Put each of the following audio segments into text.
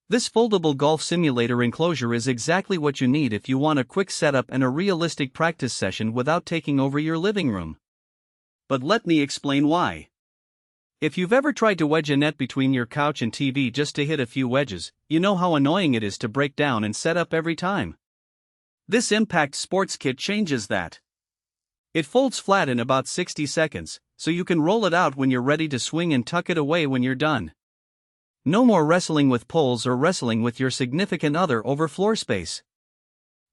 This foldable golf simulator enclosure is exactly what you need if you want a quick setup and a realistic practice session without taking over your living room. But let me explain why. If you've ever tried to wedge a net between your couch and TV just to hit a few wedges, you know how annoying it is to break down and set up every time. This Impact Sports Kit changes that. It folds flat in about 60 seconds, so you can roll it out when you're ready to swing and tuck it away when you're done. No more wrestling with poles or wrestling with your significant other over floor space.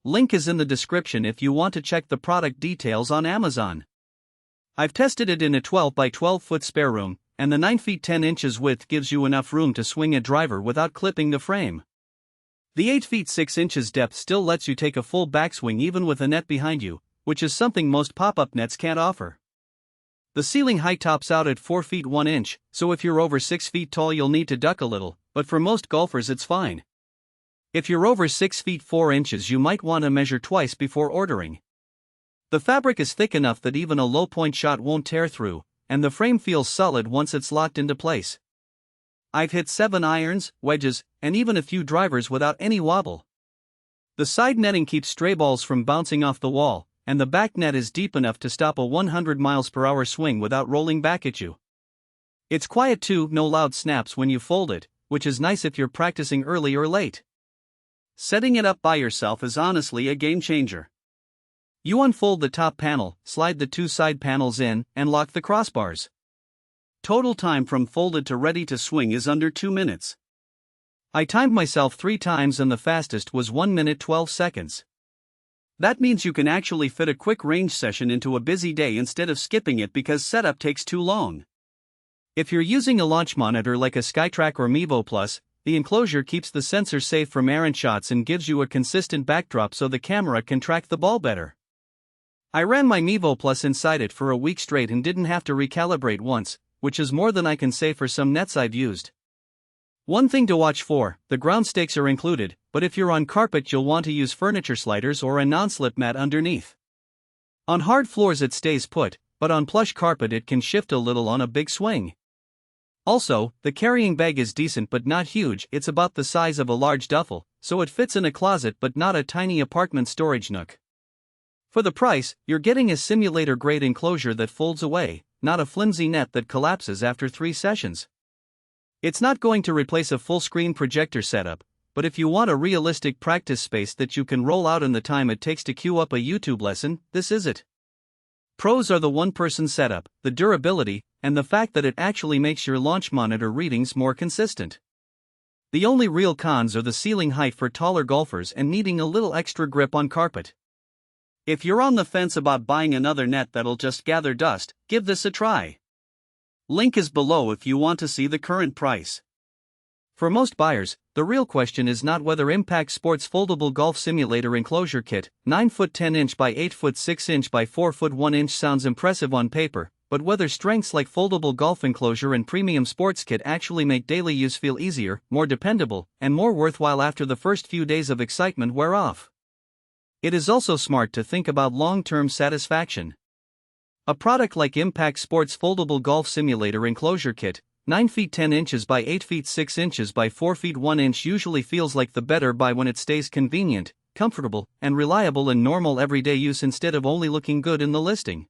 Link is in the description if you want to check the product details on Amazon. I've tested it in a 12 by 12 foot spare room, and the 9 feet 10 inches width gives you enough room to swing a driver without clipping the frame. The 8 feet 6 inches depth still lets you take a full backswing even with a net behind you, which is something most pop-up nets can't offer. The ceiling height tops out at 4 feet 1 inch, so if you're over 6 feet tall you'll need to duck a little, but for most golfers it's fine. If you're over 6 feet 4 inches you might want to measure twice before ordering. The fabric is thick enough that even a low point shot won't tear through, and the frame feels solid once it's locked into place. I've hit 7 irons, wedges, and even a few drivers without any wobble. The side netting keeps stray balls from bouncing off the wall, and the back net is deep enough to stop a 100 miles per hour swing without rolling back at you. It's quiet too, no loud snaps when you fold it, which is nice if you're practicing early or late. Setting it up by yourself is honestly a game changer. You unfold the top panel, slide the 2 side panels in, and lock the crossbars. Total time from folded to ready to swing is under 2 minutes. I timed myself 3 times and the fastest was 1 minute 12 seconds. That means you can actually fit a quick range session into a busy day instead of skipping it because setup takes too long. If you're using a launch monitor like a SkyTrack or Mevo Plus, the enclosure keeps the sensor safe from errant shots and gives you a consistent backdrop so the camera can track the ball better. I ran my Mevo Plus inside it for a week straight and didn't have to recalibrate once, which is more than I can say for some nets I've used. One thing to watch for, the ground stakes are included, but if you're on carpet you'll want to use furniture sliders or a non-slip mat underneath. On hard floors it stays put, but on plush carpet it can shift a little on a big swing. Also, the carrying bag is decent but not huge, it's about the size of a large duffel, so it fits in a closet but not a tiny apartment storage nook. For the price, you're getting a simulator-grade enclosure that folds away, not a flimsy net that collapses after 3 sessions. It's not going to replace a full-screen projector setup, but if you want a realistic practice space that you can roll out in the time it takes to queue up a YouTube lesson, this is it. Pros are the one-person setup, the durability, and the fact that it actually makes your launch monitor readings more consistent. The only real cons are the ceiling height for taller golfers and needing a little extra grip on carpet. If you're on the fence about buying another net that'll just gather dust, give this a try. Link is below if you want to see the current price. For most buyers, the real question is not whether Impact Sports Foldable Golf Simulator Enclosure Kit, 9 foot 10 inch by 8 foot 6 inch by 4 foot 1 inch sounds impressive on paper, but whether strengths like Foldable Golf Enclosure and Premium Sports Kit actually make daily use feel easier, more dependable, and more worthwhile after the first few days of excitement wear off. It is also smart to think about long-term satisfaction. A product like Impact Sports Foldable Golf Simulator Enclosure Kit, 9 feet 10 inches by 8 feet 6 inches by 4 feet 1 inch usually feels like the better buy when it stays convenient, comfortable, and reliable in normal everyday use instead of only looking good in the listing.